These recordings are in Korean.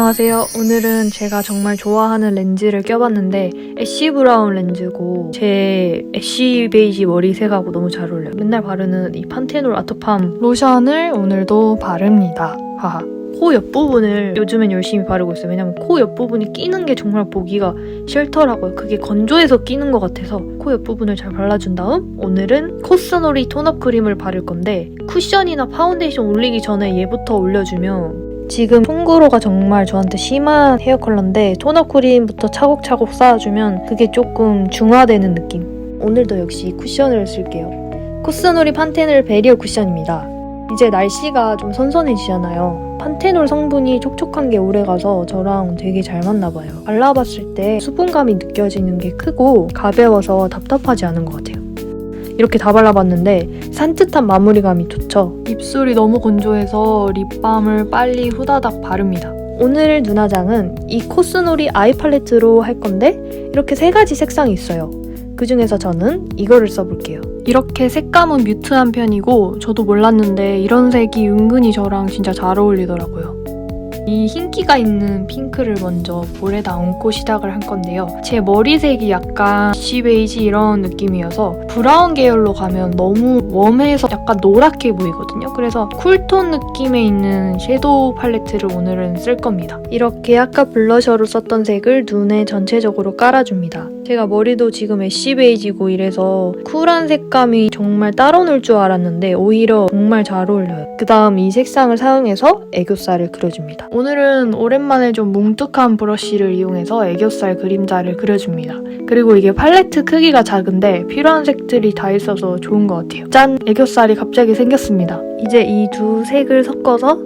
안녕하세요. 오늘은 제가 정말 좋아하는 렌즈를 껴봤는데 애쉬 브라운 렌즈고 제 애쉬 베이지 머리색하고 너무 잘 어울려요. 맨날 바르는 이 판테놀 아토팜 로션을 오늘도 바릅니다. 하하. 코 옆부분을 요즘엔 열심히 바르고 있어요. 왜냐면 코 옆부분이 끼는 게 정말 보기가 싫더라고요. 그게 건조해서 끼는 것 같아서 코 옆부분을 잘 발라준 다음 오늘은 코스놀이 톤업 크림을 바를 건데 쿠션이나 파운데이션 올리기 전에 얘부터 올려주면 지금 송구로가 정말 저한테 심한 헤어 컬러인데 톤업 크림부터 차곡차곡 쌓아주면 그게 조금 중화되는 느낌. 오늘도 역시 쿠션을 쓸게요. 코스놀이 판테놀 베리어 쿠션입니다. 이제 날씨가 좀 선선해지잖아요. 판테놀 성분이 촉촉한 게 오래가서 저랑 되게 잘 맞나봐요. 발라봤을 때 수분감이 느껴지는 게 크고 가벼워서 답답하지 않은 것 같아요. 이렇게 다 발라봤는데 산뜻한 마무리감이 좋죠. 입술이 너무 건조해서 립밤을 빨리 후다닥 바릅니다. 오늘 눈화장은 이 코스놀이 아이 팔레트로 할 건데 이렇게 3가지 색상이 있어요. 그중에서 저는 이거를 써볼게요. 이렇게 색감은 뮤트한 편이고 저도 몰랐는데 이런 색이 은근히 저랑 진짜 잘 어울리더라고요. 이 흰기가 있는 핑크를 먼저 볼에다 얹고 시작을 할 건데요. 제 머리색이 약간 애쉬 베이지 이런 느낌이어서 브라운 계열로 가면 너무 웜해서 약간 노랗게 보이거든요. 그래서 쿨톤 느낌에 있는 섀도우 팔레트를 오늘은 쓸 겁니다. 이렇게 아까 블러셔로 썼던 색을 눈에 전체적으로 깔아줍니다. 제가 머리도 지금 애쉬 베이지고 이래서 쿨한 색감이 정말 따로 놀 줄 알았는데 오히려 정말 잘 어울려요. 그 다음 이 색상을 사용해서 애교살을 그려줍니다. 오늘은 오랜만에 좀 뭉툭한 브러쉬를 이용해서 애교살 그림자를 그려줍니다. 그리고 이게 팔레트 크기가 작은데 필요한 색들이 다 있어서 좋은 것 같아요. 짠! 애교살이 갑자기 생겼습니다. 이제 이 두 색을 섞어서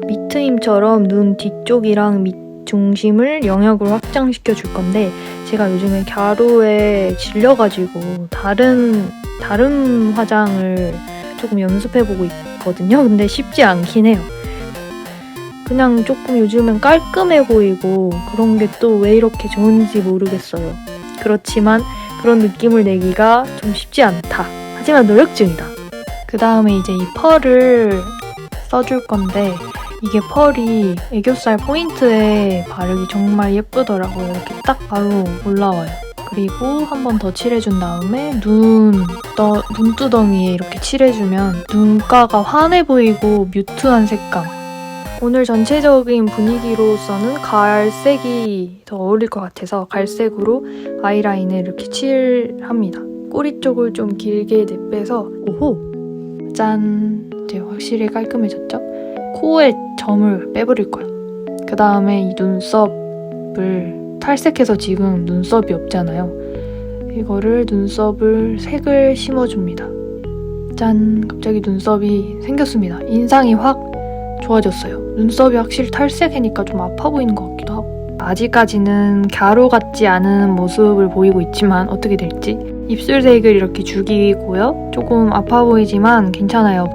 미트임처럼 눈 뒤쪽이랑 밑 중심을 영역으로 확장시켜 줄 건데 제가 요즘에 갸루에 질려가지고 다른 화장을 조금 연습해보고 있거든요. 근데 쉽지 않긴 해요. 그냥 조금 요즘엔 깔끔해 보이고 그런 게 또 왜 이렇게 좋은지 모르겠어요. 그렇지만 그런 느낌을 내기가 좀 쉽지 않다. 하지만 노력 중이다. 그 다음에 이제 이 펄을 써줄 건데 이게 펄이 애교살 포인트에 바르기 정말 예쁘더라고요. 이렇게 딱 바로 올라와요. 그리고 한 번 더 칠해준 다음에 눈두덩이에 이렇게 칠해주면 눈가가 환해 보이고 뮤트한 색감. 오늘 전체적인 분위기로서는 갈색이 더 어울릴 것 같아서 갈색으로 아이라인을 이렇게 칠합니다. 꼬리 쪽을 좀 길게 내빼서 오호! 짠! 이제 확실히 깔끔해졌죠? 코에 점을 빼버릴 거야. 그 다음에 이 눈썹을 탈색해서 지금 눈썹이 없잖아요. 이거를 눈썹을 색을 심어줍니다. 짠! 갑자기 눈썹이 생겼습니다. 인상이 확 좋아졌어요. 눈썹이 확실히 탈색하니까 좀 아파 보이는 것 같기도 하고 아직까지는 갸루 같지 않은 모습을 보이고 있지만 어떻게 될지 입술색을 이렇게 죽이고요. 조금 아파 보이지만 괜찮아요.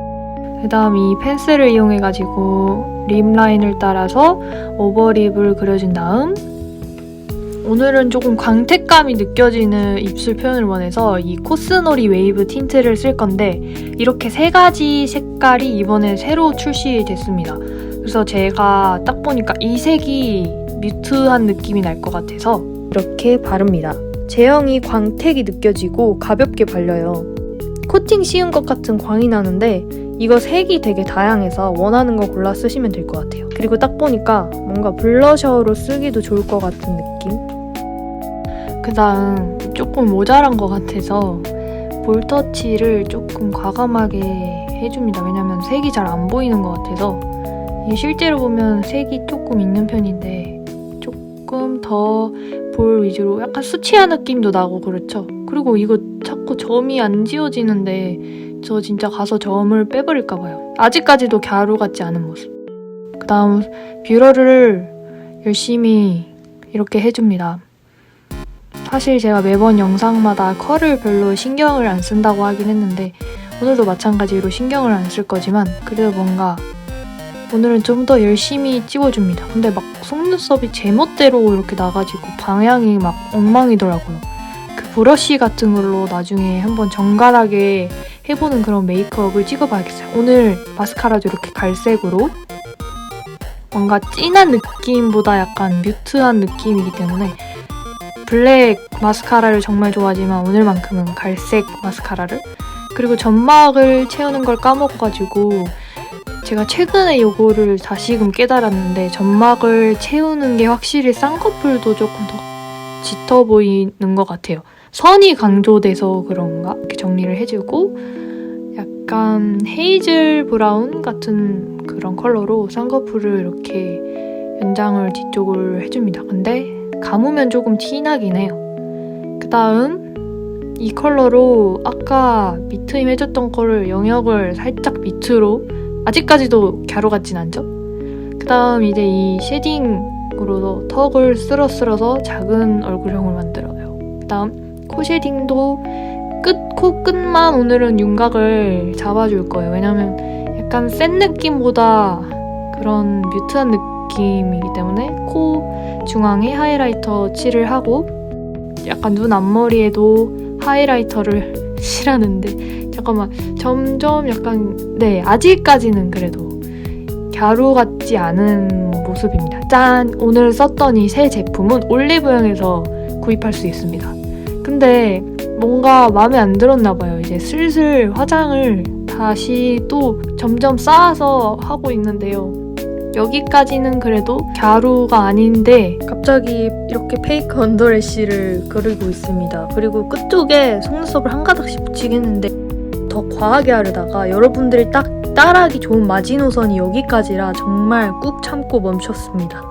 그 다음 이 펜슬을 이용해가지고 립 라인을 따라서 오버립을 그려준 다음 오늘은 조금 광택감이 느껴지는 입술 표현을 원해서 이 코스놀이 웨이브 틴트를 쓸 건데 이렇게 3가지 색깔이 이번에 새로 출시됐습니다. 그래서 제가 딱 보니까 이 색이 뮤트한 느낌이 날 것 같아서 이렇게 바릅니다. 제형이 광택이 느껴지고 가볍게 발려요. 코팅 씌운 것 같은 광이 나는데 이거 색이 되게 다양해서 원하는 거 골라 쓰시면 될 것 같아요. 그리고 딱 보니까 뭔가 블러셔로 쓰기도 좋을 것 같은 느낌? 그 다음 조금 모자란 것 같아서 볼터치를 조금 과감하게 해줍니다. 왜냐면 색이 잘 안 보이는 것 같아서 이게 실제로 보면 색이 조금 있는 편인데 조금 더 볼 위주로 약간 수치한 느낌도 나고 그렇죠? 그리고 이거 자꾸 점이 안 지워지는데 저 진짜 가서 점을 빼버릴까 봐요. 아직까지도 갸루 같지 않은 모습. 그 다음 뷰러를 열심히 이렇게 해줍니다. 사실 제가 매번 영상마다 컬을 별로 신경을 안 쓴다고 하긴 했는데 오늘도 마찬가지로 신경을 안 쓸 거지만 그래도 뭔가 오늘은 좀 더 열심히 찝어줍니다. 근데 막 속눈썹이 제멋대로 이렇게 나가지고 방향이 막 엉망이더라고요. 그 브러쉬 같은 걸로 나중에 한번 정갈하게 해보는 그런 메이크업을 찍어봐야겠어요. 오늘 마스카라도 이렇게 갈색으로 뭔가 진한 느낌보다 약간 뮤트한 느낌이기 때문에 블랙 마스카라를 정말 좋아하지만 오늘만큼은 갈색 마스카라를, 그리고 점막을 채우는 걸 까먹어가지고 제가 최근에 이거를 다시금 깨달았는데 점막을 채우는 게 확실히 쌍꺼풀도 조금 더 짙어 보이는 것 같아요. 선이 강조돼서 그런가? 이렇게 정리를 해주고 약간 헤이즐 브라운 같은 그런 컬러로 쌍꺼풀을 이렇게 연장을 뒤쪽을 해줍니다. 근데 감으면 조금 티나긴 해요. 그 다음 이 컬러로 아까 밑트임 해줬던 거를 영역을 살짝 밑으로, 아직까지도 갸루 같진 않죠? 그 다음 이제 이 쉐딩으로 턱을 쓸어서 작은 얼굴형을 만들어요. 그 다음 코 쉐딩도 코 끝만 오늘은 윤곽을 잡아줄 거예요. 왜냐면 약간 센 느낌보다 그런 뮤트한 느낌이기 때문에 코 중앙에 하이라이터 칠을 하고 약간 눈 앞머리에도 하이라이터를 칠하는데 잠깐만, 점점 약간 아직까지는 그래도 갸루 같지 않은 모습입니다. 짠! 오늘 썼던 이 새 제품은 올리브영에서 구입할 수 있습니다. 근데 뭔가 마음에 안 들었나 봐요. 이제 슬슬 화장을 다시 또 점점 쌓아서 하고 있는데요. 여기까지는 그래도 갸루가 아닌데 갑자기 이렇게 페이크 언더래쉬를 그리고 있습니다. 그리고 끝쪽에 속눈썹을 한 가닥씩 붙이겠는데 더 과하게 하려다가 여러분들이 딱 따라하기 좋은 마지노선이 여기까지라 정말 꾹 참고 멈췄습니다.